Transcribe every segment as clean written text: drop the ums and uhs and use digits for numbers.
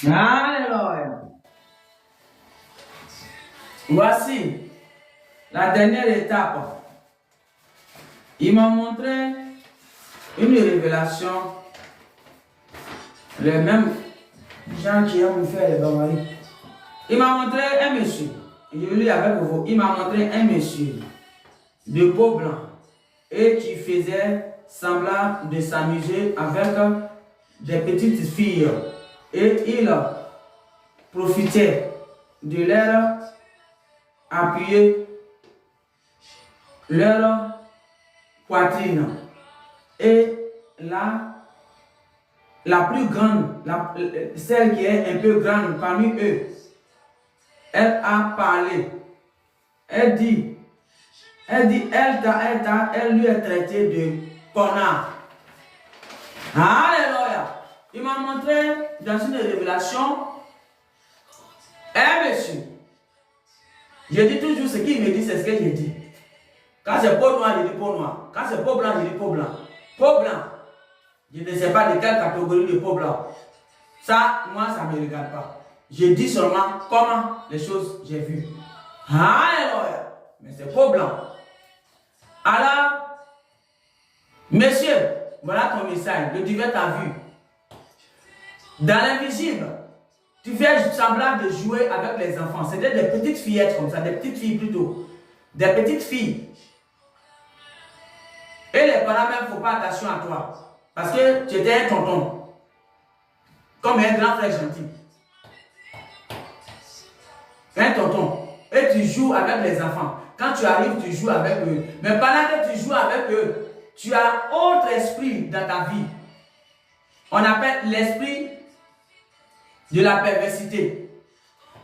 Alléluia. Voici la dernière étape. Il m'a montré une révélation. Les mêmes gens qui aiment faire les barbaries. Il m'a montré un monsieur. Je lis avec vous. Il m'a montré un monsieur de peau blanc et qui faisait semblant de s'amuser avec des petites filles. Et il profitait de leur appuyer leur poitrine. Et là, la plus grande, celle qui est un peu grande parmi eux, elle a parlé. Elle lui a traité de connard. Alléluia. Il m'a montré dans une révélation, monsieur. Je dis toujours ce qu'il me dit, c'est ce que je dis. Quand c'est peau noire, je dis peau noire. Quand c'est peau blanche, je dis peau blanc. Peau blanc. Je ne sais pas de quelle catégorie de peau blanc. Ça, moi, ça ne me regarde pas. Je dis seulement comment les choses j'ai vues. Alléluia. Mais c'est peau blanc. Alors, monsieur, voilà ton message. Le divin t'a vu. Dans l'invisible, tu fais semblant de jouer avec les enfants. C'était des petites fillettes comme ça, des petites filles plutôt. Des petites filles. Et les parents même ne font pas attention à toi. Parce que tu étais un tonton. Comme un grand frère gentil. Un tonton. Et tu joues avec les enfants. Quand tu arrives, tu joues avec eux. Mais pendant que tu joues avec eux, tu as autre esprit dans ta vie. On appelle l'esprit de la perversité.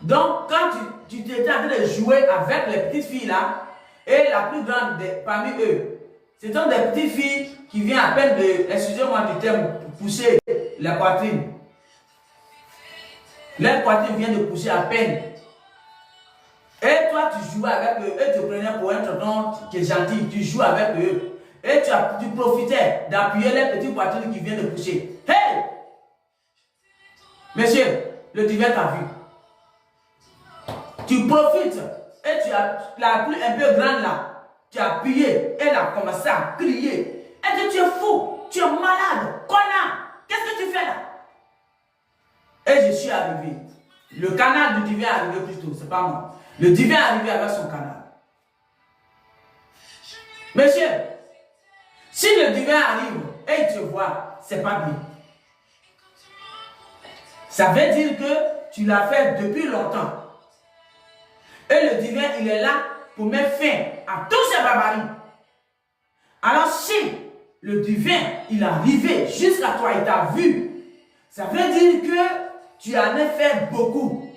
Donc, quand tu étais en train de jouer avec les petites filles là, et la plus grande parmi eux, ce sont des petites filles qui viennent à peine de, excusez-moi du terme, pousser la poitrine. Leur poitrine vient de pousser à peine. Et toi, tu jouais avec eux, et tu prenais pour un tonton qui est gentil, tu joues avec eux. Et tu profitais d'appuyer les petites poitrines qui viennent de pousser. Hey! Monsieur, le divin t'a vu. Tu profites et tu as la plus un peu grande là. Tu as appuyé, elle a commencé à crier. Elle dit, tu es fou, tu es malade, connard. Qu'est-ce que tu fais là? Et je suis arrivé. Le canal du divin est arrivé plutôt, c'est pas moi. Le divin est arrivé avec son canal. Monsieur, si le divin arrive et il te voit, c'est pas bien. Ça veut dire que tu l'as fait depuis longtemps. Et le divin, il est là pour mettre fin à tous ces barbaries. Alors si le divin, il est arrivé jusqu'à toi, il t'a vu, ça veut dire que tu en as fait beaucoup.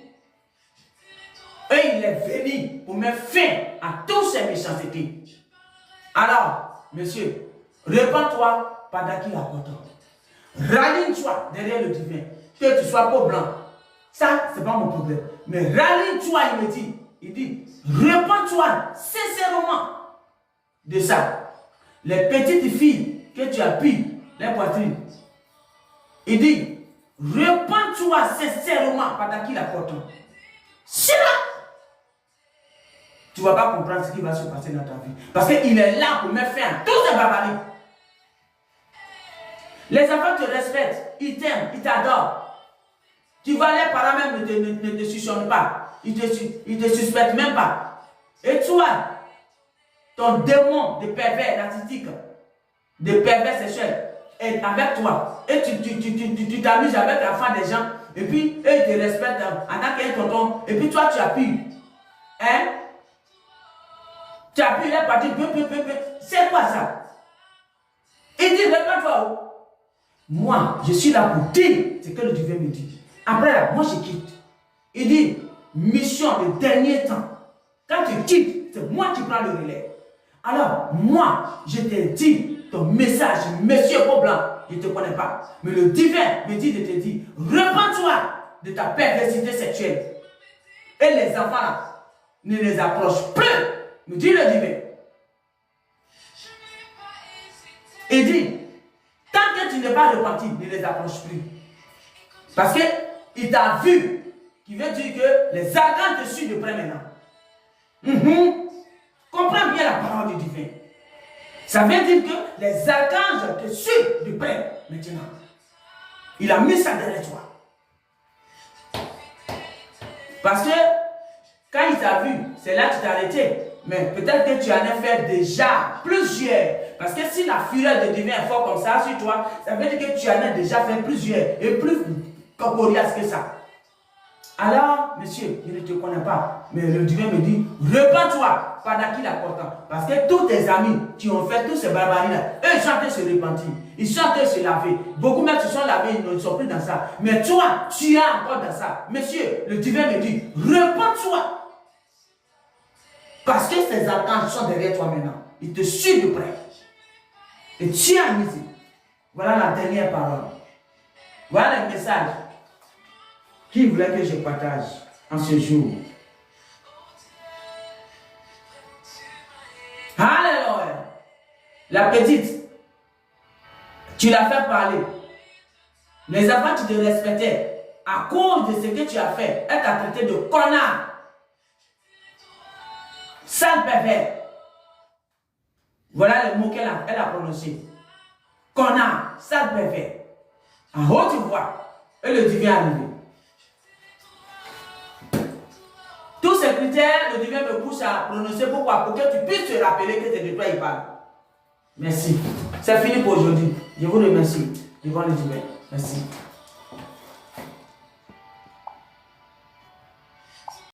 Et il est venu pour mettre fin à toutes ces méchancetés. Alors, monsieur, répands-toi pendant qu'il apporte. Ralligne-toi derrière le divin. Que tu sois peau blanc. Ça, ce n'est pas mon problème. Mais ralligne-toi, il dit, répands-toi sincèrement de ça. Les petites filles que tu appuies, les poitrines. Il dit, répands-toi sincèrement pendant qu'il apporte. Sinon, tu ne vas pas comprendre ce qui va se passer dans ta vie. Parce qu'il est là pour mettre fin à toutes ces barbaries. Les enfants te respectent, ils t'aiment, ils t'adorent. Tu vois, les parents même ne te suspectent pas. Ils te suspectent même pas. Et toi, ton démon de pervers narcissique, de pervers sexuel, est avec toi. Et tu t'amuses avec la femme des gens. Et puis, eux, ils te respectent en tant qu'un tonton. Et puis, toi, tu appuies. Hein? Tu appuies les parties. C'est quoi ça? Il dit, réponds-toi. Moi, je suis là pour dire ce que le divin me dit. Après là, moi je quitte. Il dit, mission de dernier temps. Quand tu quittes, c'est moi qui prends le relais. Alors, moi, je te dis ton message, monsieur Blanc, je ne te connais pas. Mais le divin me dit de te dire, repens-toi de ta perversité sexuelle. Et les enfants là, ne les approchent plus, me dit le divin. Il dit, tant que tu n'es pas repenti, ne les approche plus. Parce que il t'a vu. Qui veut dire que les archanges te suivent de près maintenant. Comprends bien la parole du divin. Ça veut dire que les archanges te suivent de près maintenant. Il a mis ça derrière toi. Parce que quand il t'a vu, c'est là que tu t'es arrêté. Mais peut-être que tu en as fait déjà plusieurs. Parce que si la fureur de divin est forte comme ça sur toi, ça veut dire que tu en as déjà fait plusieurs. Et plus coriace que ça. Alors, monsieur, je ne te connais pas. Mais le divin me dit, repens-toi pendant qu'il a pourtant. Parce que tous tes amis qui ont fait tous ces barbaries-là, eux, ils sont en train de se repentir. Ils sont en train de se laver. Beaucoup même se sont lavés, ils ne sont plus dans ça. Mais toi, tu es encore dans ça. Monsieur, le divin me dit, repens-toi. Parce que ces archanges sont derrière toi maintenant. Ils te suivent de près. Et tiens ici. Voilà la dernière parole. Voilà le message qu'il voulait que je partage en ce jour. Alléluia. La petite, tu l'as fait parler. Les enfants, tu te respectais. À cause de ce que tu as fait, elle t'a traité de connard. Sale pervers. Voilà le mot qu'elle a prononcé. Connard, sale pervers. En haute voix. Et le divin est arrivé. Tous ces critères, le divin me pousse à prononcer. Pourquoi? Pour que tu puisses te rappeler que c'est de toi il parle. Merci. C'est fini pour aujourd'hui. Je vous remercie. Devant le divin. Merci.